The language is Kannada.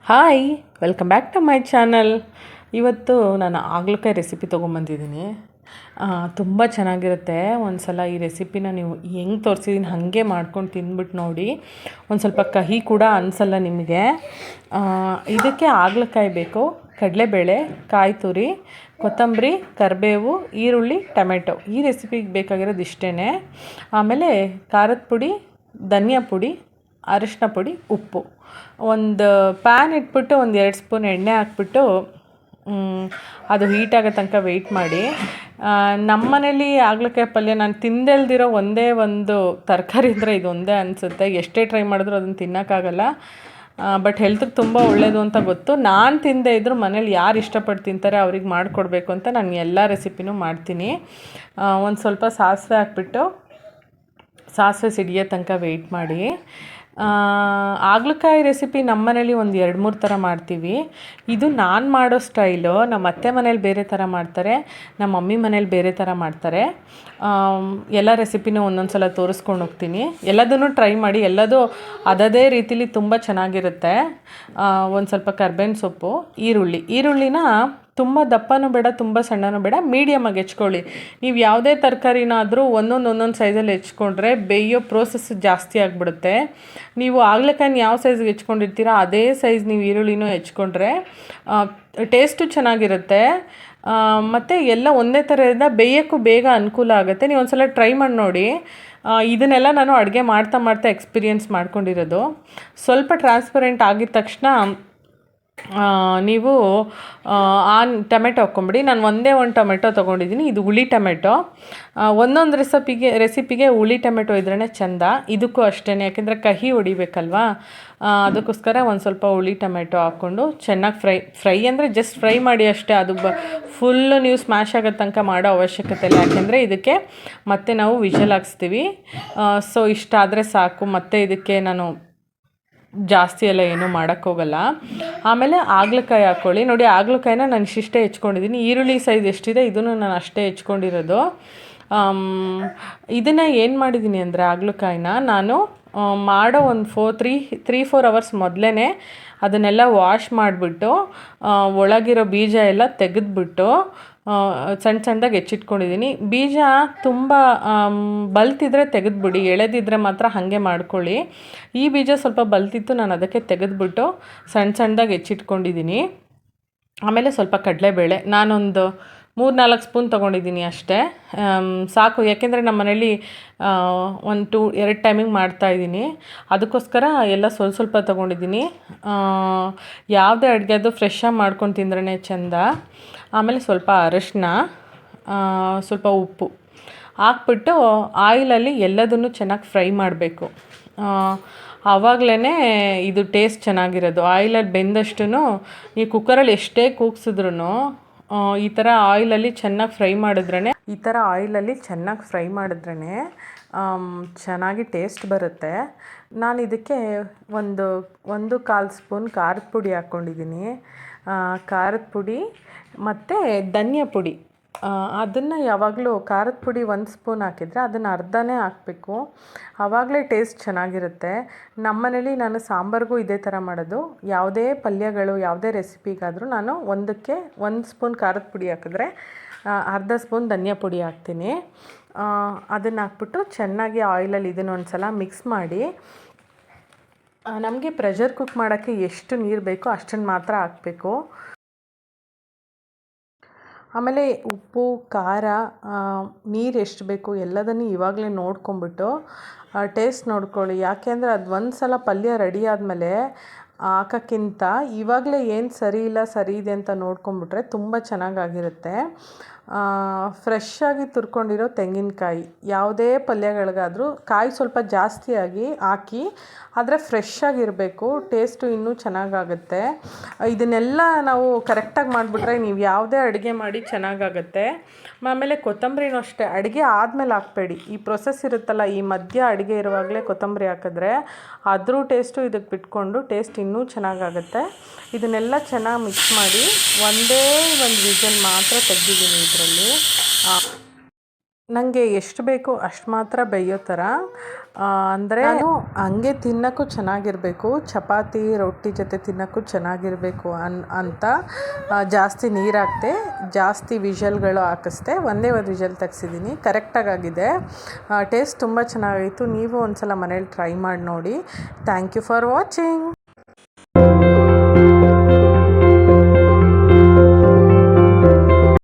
Hi, welcome back to my channel. ಇವತ್ತು ನಾನು ಹಾಗಲಕಾಯಿ ರೆಸಿಪಿ ತೊಗೊಂಬಂದಿದ್ದೀನಿ. ತುಂಬ ಚೆನ್ನಾಗಿರುತ್ತೆ. ಒಂದು ಸಲ ಈ ರೆಸಿಪಿನ ನೀವು ಹೆಂಗೆ ತೋರಿಸಿದ್ದೀನಿ ಹಾಗೆ ಮಾಡ್ಕೊಂಡು ತಿಂದ್ಬಿಟ್ಟು ನೋಡಿ. ಒಂದು ಸ್ವಲ್ಪ ಕಹಿ ಕೂಡ ಅನಿಸಲ್ಲ ನಿಮಗೆ. ಇದಕ್ಕೆ ಹಾಗಲಕಾಯಿ ಬೇಕು, ಕಡಲೆಬೇಳೆ, ಕಾಯಿ ತುರಿ, ಕೊತ್ತಂಬರಿ, ಕರಿಬೇವು, ಈರುಳ್ಳಿ, ಟೊಮೆಟೊ. ಈ ರೆಸಿಪಿಗೆ ಬೇಕಾಗಿರೋದು ಇಷ್ಟೇ. ಆಮೇಲೆ ಖಾರದ ಪುಡಿ, ಧನಿಯಾ ಪುಡಿ, ಅರಿಶಿನ ಪುಡಿ, ಉಪ್ಪು. ಒಂದು ಪ್ಯಾನ್ ಇಟ್ಬಿಟ್ಟು ಒಂದು 2 ಸ್ಪೂನ್ ಎಣ್ಣೆ ಹಾಕ್ಬಿಟ್ಟು ಅದು ಹೀಟಾಗೋ ತನಕ ವೆಯ್ಟ್ ಮಾಡಿ. ನಮ್ಮ ಮನೇಲಿ ಹಾಗಲಕಾಯಿ ಪಲ್ಯ ನಾನು ತಿಂದಲ್ದಿರೋ ಒಂದೇ ಒಂದು ತರಕಾರಿ ಅಂದರೆ ಇದು ಒಂದೇ ಅನಿಸುತ್ತೆ. ಎಷ್ಟೇ ಟ್ರೈ ಮಾಡಿದ್ರೂ ಅದನ್ನು ತಿನ್ನೋಕ್ಕಾಗಲ್ಲ. ಬಟ್ ಹೆಲ್ತಿಗೆ ತುಂಬ ಒಳ್ಳೆಯದು ಅಂತ ಗೊತ್ತು. ನಾನು ತಿಂದೇ ಇದ್ದರೂ ಮನೇಲಿ ಯಾರು ಇಷ್ಟಪಟ್ಟು ತಿಂತಾರೆ ಅವ್ರಿಗೆ ಮಾಡಿಕೊಡ್ಬೇಕು ಅಂತ ನಾನು ಎಲ್ಲ ರೆಸಿಪಿನೂ ಮಾಡ್ತೀನಿ. ಒಂದು ಸ್ವಲ್ಪ ಸಾಸಿವೆ ಹಾಕ್ಬಿಟ್ಟು ಸಾಸಿವೆ ಸಿಡಿಯೋ ತನಕ ವೆಯ್ಟ್ ಮಾಡಿ. ಹಾಗಲಕಾಯಿ ರೆಸಿಪಿ ನಮ್ಮ ಮನೇಲಿ ಒಂದು 2-3 ಥರ ಮಾಡ್ತೀವಿ. ಇದು ನಾನು ಮಾಡೋ ಸ್ಟೈಲು. ನಮ್ಮ ಅತ್ತೆ ಮನೇಲಿ ಬೇರೆ ಥರ ಮಾಡ್ತಾರೆ, ನಮ್ಮ ಮಮ್ಮಿ ಮನೇಲಿ ಬೇರೆ ಥರ ಮಾಡ್ತಾರೆ. ಎಲ್ಲ ರೆಸಿಪಿನೂ ಒಂದೊಂದು ಸಲ ತೋರಿಸ್ಕೊಂಡು ಹೋಗ್ತೀನಿ. ಎಲ್ಲದನ್ನು ಟ್ರೈ ಮಾಡಿ, ಎಲ್ಲದೂ ಅದೇ ರೀತಿಲಿ ತುಂಬ ಚೆನ್ನಾಗಿರುತ್ತೆ. ಒಂದು ಸ್ವಲ್ಪ ಕರ್ಬೇವಿನ ಸೊಪ್ಪು, ಈರುಳ್ಳಿನ ತುಂಬ ದಪ್ಪನೂ ಬೇಡ, ತುಂಬ ಸಣ್ಣನೂ ಬೇಡ, ಮೀಡಿಯಮಾಗಿ ಹೆಚ್ಕೊಳ್ಳಿ. ನೀವು ಯಾವುದೇ ತರಕಾರಿನಾದರೂ ಒಂದೊಂದು ಸೈಜಲ್ಲಿ ಹೆಚ್ಕೊಂಡ್ರೆ ಬೇಯೋ ಪ್ರೋಸೆಸ್ ಜಾಸ್ತಿ ಆಗಿಬಿಡುತ್ತೆ. ನೀವು ಹಾಗಲಕಾಯಿನ ಯಾವ ಸೈಜ್ಗೆ ಹೆಚ್ಕೊಂಡಿರ್ತೀರೋ ಅದೇ ಸೈಜ್ ನೀವು ಈರುಳ್ಳಿನೂ ಹೆಚ್ಕೊಂಡ್ರೆ ಟೇಸ್ಟು ಚೆನ್ನಾಗಿರುತ್ತೆ. ಮತ್ತು ಎಲ್ಲ ಒಂದೇ ಥರದಿಂದ ಬೇಯೋಕ್ಕೂ ಬೇಗ ಅನುಕೂಲ ಆಗುತ್ತೆ. ನೀವು ಒಂದು ಸಲ ಟ್ರೈ ಮಾಡಿ ನೋಡಿ. ಇದನ್ನೆಲ್ಲ ನಾನು ಅಡುಗೆ ಮಾಡ್ತಾ ಎಕ್ಸ್ಪೀರಿಯೆನ್ಸ್ ಮಾಡ್ಕೊಂಡಿರೋದು. ಸ್ವಲ್ಪ ಟ್ರಾನ್ಸ್ಪರೆಂಟ್ ಆಗಿದ ತಕ್ಷಣ ನೀವು ಟೊಮೆಟೊ ಹಾಕ್ಕೊಂಬಿಡಿ. ನಾನು ಒಂದೇ ಒಂದು ಟೊಮೆಟೊ ತೊಗೊಂಡಿದ್ದೀನಿ. ಇದು ಹುಳಿ ಟೊಮೆಟೊ. ಒಂದೊಂದು ರೆಸಿಪಿಗೆ ಹುಳಿ ಟೊಮೆಟೊ ಇದ್ರೇ ಚೆಂದ. ಇದಕ್ಕೂ ಅಷ್ಟೇ, ಯಾಕೆಂದರೆ ಕಹಿ ಹೊಡಿಬೇಕಲ್ವಾ, ಅದಕ್ಕೋಸ್ಕರ ಒಂದು ಸ್ವಲ್ಪ ಹುಳಿ ಟೊಮೆಟೊ ಹಾಕ್ಕೊಂಡು ಚೆನ್ನಾಗಿ ಫ್ರೈ ಅಂದರೆ ಜಸ್ಟ್ ಫ್ರೈ ಮಾಡಿ ಅಷ್ಟೇ. ಅದು ಫುಲ್ಲು ನೀವು ಸ್ಮ್ಯಾಶ್ ಆಗೋ ತನಕ ಮಾಡೋ ಅವಶ್ಯಕತೆ ಇಲ್ಲ, ಯಾಕೆಂದರೆ ಇದಕ್ಕೆ ಮತ್ತೆ ನಾವು ವಿಷಲ್ ಹಾಕ್ಸ್ತೀವಿ. ಸೊ ಇಷ್ಟಾದರೆ ಸಾಕು. ಮತ್ತು ಇದಕ್ಕೆ ನಾನು ಜಾಸ್ತಿ ಎಲ್ಲ ಏನೂ ಮಾಡೋಕ್ಕೋಗಲ್ಲ. ಆಮೇಲೆ ಹಾಗಲಕಾಯಿ ಹಾಕ್ಕೊಳ್ಳಿ. ನೋಡಿ, ಹಾಗಲಕಾಯಿನ ನಾನು ಇಷ್ಟೇ ಹೆಚ್ಕೊಂಡಿದ್ದೀನಿ. ಈರುಳ್ಳಿ ಸೈಜ್ ಎಷ್ಟಿದೆ ಇದನ್ನು ನಾನು ಅಷ್ಟೇ ಹೆಚ್ಕೊಂಡಿರೋದು. ಇದನ್ನು ಏನು ಮಾಡಿದ್ದೀನಿ ಅಂದರೆ ಹಾಗಲಕಾಯಿನ ನಾನು ಮಾಡೋ ಒಂದು 3-4 ಅವರ್ಸ್ ಮೊದಲೇ ಅದನ್ನೆಲ್ಲ ವಾಶ್ ಮಾಡಿಬಿಟ್ಟು ಒಳಗಿರೋ ಬೀಜ ಎಲ್ಲ ತೆಗೆದ್ಬಿಟ್ಟು ಸಣ್ಣದಾಗಿ ಹೆಚ್ಚಿಟ್ಕೊಂಡಿದ್ದೀನಿ. ಬೀಜ ತುಂಬ ಬಲ್ತಿದ್ರೆ ತೆಗೆದ್ಬಿಡಿ, ಎಳೆದಿದ್ರೆ ಮಾತ್ರ ಹಾಗೆ ಮಾಡ್ಕೊಳ್ಳಿ. ಈ ಬೀಜ ಸ್ವಲ್ಪ ಬಲ್ತಿತ್ತು, ನಾನು ಅದಕ್ಕೆ ತೆಗೆದ್ಬಿಟ್ಟು ಸಣ್ಣದಾಗಿ ಹೆಚ್ಚಿಟ್ಕೊಂಡಿದ್ದೀನಿ. ಆಮೇಲೆ ಸ್ವಲ್ಪ ಕಡಲೆಬೇಳೆ ನಾನೊಂದು 3-4 ಸ್ಪೂನ್ ತೊಗೊಂಡಿದ್ದೀನಿ ಅಷ್ಟೇ, ಸಾಕು. ಯಾಕೆಂದರೆ ನಮ್ಮ ಮನೇಲಿ 2 ಟೈಮಿಂಗ್ ಮಾಡ್ತಾಯಿದ್ದೀನಿ, ಅದಕ್ಕೋಸ್ಕರ ಎಲ್ಲ ಸ್ವಲ್ಪ ತೊಗೊಂಡಿದ್ದೀನಿ. ಯಾವುದೇ ಅಡುಗೆ ಅದು ಫ್ರೆಶ್ಶಾಗಿ ಮಾಡ್ಕೊಂಡು ತಿಂದ್ರೇ ಚೆಂದ. ಆಮೇಲೆ ಸ್ವಲ್ಪ ಅರಿಶಿನ, ಸ್ವಲ್ಪ ಉಪ್ಪು ಹಾಕ್ಬಿಟ್ಟು ಆಯಿಲಲ್ಲಿ ಎಲ್ಲದನ್ನು ಚೆನ್ನಾಗಿ ಫ್ರೈ ಮಾಡಬೇಕು. ಆವಾಗಲೇ ಇದು ಟೇಸ್ಟ್ ಚೆನ್ನಾಗಿರೋದು. ಆಯಿಲಲ್ಲಿ ಬೆಂದಷ್ಟು ನೀವು ಕುಕ್ಕರಲ್ಲಿ ಎಷ್ಟೇ ಕೂಗ್ಸಿದ್ರೂ ಈ ಥರ ಆಯಿಲಲ್ಲಿ ಚೆನ್ನಾಗಿ ಫ್ರೈ ಮಾಡಿದ್ರೇ ಚೆನ್ನಾಗಿ ಟೇಸ್ಟ್ ಬರುತ್ತೆ. ನಾನು ಇದಕ್ಕೆ ಒಂದು 1/4 ಸ್ಪೂನ್ ಖಾರದ ಪುಡಿ ಹಾಕ್ಕೊಂಡಿದ್ದೀನಿ. ಖಾರದ ಪುಡಿ ಮತ್ತು ಧನಿಯಾ ಪುಡಿ, ಅದನ್ನು ಯಾವಾಗಲೂ ಖಾರದ ಪುಡಿ 1 ಸ್ಪೂನ್ ಹಾಕಿದರೆ ಅದನ್ನು ಅರ್ಧನೇ ಹಾಕಬೇಕು, ಆವಾಗಲೇ ಟೇಸ್ಟ್ ಚೆನ್ನಾಗಿರುತ್ತೆ. ನಮ್ಮ ಮನೇಲಿ ನಾನು ಸಾಂಬಾರಿಗೂ ಇದೇ ಥರ ಮಾಡೋದು. ಯಾವುದೇ ಪಲ್ಯಗಳು, ಯಾವುದೇ ರೆಸಿಪಿಗಾದರೂ ನಾನು 1 ಸ್ಪೂನ್ ಖಾರದ ಪುಡಿ ಹಾಕಿದ್ರೆ ಅರ್ಧ ಸ್ಪೂನ್ ಧನಿಯಾ ಪುಡಿ ಹಾಕ್ತೀನಿ. ಅದನ್ನು ಹಾಕ್ಬಿಟ್ಟು ಚೆನ್ನಾಗಿ ಆಯಿಲಲ್ಲಿ ಇದನ್ನೊಂದು ಸಲ ಮಿಕ್ಸ್ ಮಾಡಿ. ನಮಗೆ ಪ್ರೆಷರ್ ಕುಕ್ ಮಾಡೋಕ್ಕೆ ಎಷ್ಟು ನೀರು ಬೇಕೋ ಅಷ್ಟನ್ನು ಮಾತ್ರ ಹಾಕಬೇಕು. ಆಮೇಲೆ ಉಪ್ಪು, ಖಾರ, ನೀರು ಎಷ್ಟು ಬೇಕು ಎಲ್ಲದನ್ನು ಇವಾಗಲೇ ನೋಡ್ಕೊಂಬಿಟ್ಟು ಟೇಸ್ಟ್ ನೋಡ್ಕೊಳ್ಳಿ. ಯಾಕೆಂದರೆ ಅದು ಒಂದು ಸಲ ಪಲ್ಯ ರೆಡಿ ಆದಮೇಲೆ ಹಾಕೋಕ್ಕಿಂತ ಇವಾಗಲೇ ಏನು ಸರಿ ಇಲ್ಲ, ಸರಿ ಇದೆ ಅಂತ ನೋಡ್ಕೊಂಬಿಟ್ರೆ ತುಂಬ ಚೆನ್ನಾಗಾಗಿರುತ್ತೆ. ಫ್ರೆಶ್ಶಾಗಿ ತುರ್ಕೊಂಡಿರೋ ತೆಂಗಿನಕಾಯಿ, ಯಾವುದೇ ಪಲ್ಯಗಳಿಗಾದರೂ ಕಾಯಿ ಸ್ವಲ್ಪ ಜಾಸ್ತಿಯಾಗಿ ಹಾಕಿ, ಆದರೆ ಫ್ರೆಶ್ಶಾಗಿರಬೇಕು, ಟೇಸ್ಟು ಇನ್ನೂ ಚೆನ್ನಾಗಾಗುತ್ತೆ. ಇದನ್ನೆಲ್ಲ ನಾವು ಕರೆಕ್ಟಾಗಿ ಮಾಡಿಬಿಟ್ರೆ ನೀವು ಯಾವುದೇ ಅಡುಗೆ ಮಾಡಿ ಚೆನ್ನಾಗಾಗುತ್ತೆ. ಆಮೇಲೆ ಕೊತ್ತಂಬರಿನೂ ಅಷ್ಟೇ, ಅಡುಗೆ ಆದಮೇಲೆ ಹಾಕಬೇಡಿ. ಈ ಪ್ರೊಸೆಸ್ ಇರುತ್ತಲ್ಲ, ಈ ಮಧ್ಯ ಅಡುಗೆ ಇರುವಾಗಲೇ ಕೊತ್ತಂಬರಿ ಹಾಕಿದ್ರೆ ಅದ್ರ ಟೇಸ್ಟು ಇದಕ್ಕೆ ಬಿಟ್ಕೊಂಡು ಟೇಸ್ಟ್ ಇನ್ನೂ ಚೆನ್ನಾಗಾಗುತ್ತೆ. ಇದನ್ನೆಲ್ಲ ಚೆನ್ನಾಗಿ ಮಿಕ್ಸ್ ಮಾಡಿ ಒಂದೇ ಒಂದು ವಿಷಲ್ ಮಾತ್ರ ತೆಗೆದಿದ್ದೀನಿ ಇದರಲ್ಲಿ. ನನಗೆ ಎಷ್ಟು ಬೇಕು ಅಷ್ಟು ಮಾತ್ರ ಬೇಯೋ ಥರ, ಅಂದರೆ ನಾನು ಹಂಗೆ ತಿನ್ನೋಕ್ಕೂ ಚೆನ್ನಾಗಿರಬೇಕು, ಚಪಾತಿ ರೊಟ್ಟಿ ಜೊತೆ ತಿನ್ನೋಕ್ಕೂ ಚೆನ್ನಾಗಿರಬೇಕು ಅಂತ ಜಾಸ್ತಿ ನೀರು ಹಾಕ್ದೆ, ಜಾಸ್ತಿ ವಿಷಲ್ಗಳು ಹಾಕಿಸ್ದೆ, ಒಂದೇ ಒಂದು ವಿಷಲ್ ತೆಗ್ಸಿದ್ದೀನಿ. ಕರೆಕ್ಟಾಗಿ ಆಗಿದೆ. ಟೇಸ್ಟ್ ತುಂಬ ಚೆನ್ನಾಗಿತ್ತು. ನೀವು ಒಂದು ಸಲ ಮನೇಲಿ ಟ್ರೈ ಮಾಡಿ ನೋಡಿ. Thank you for watching.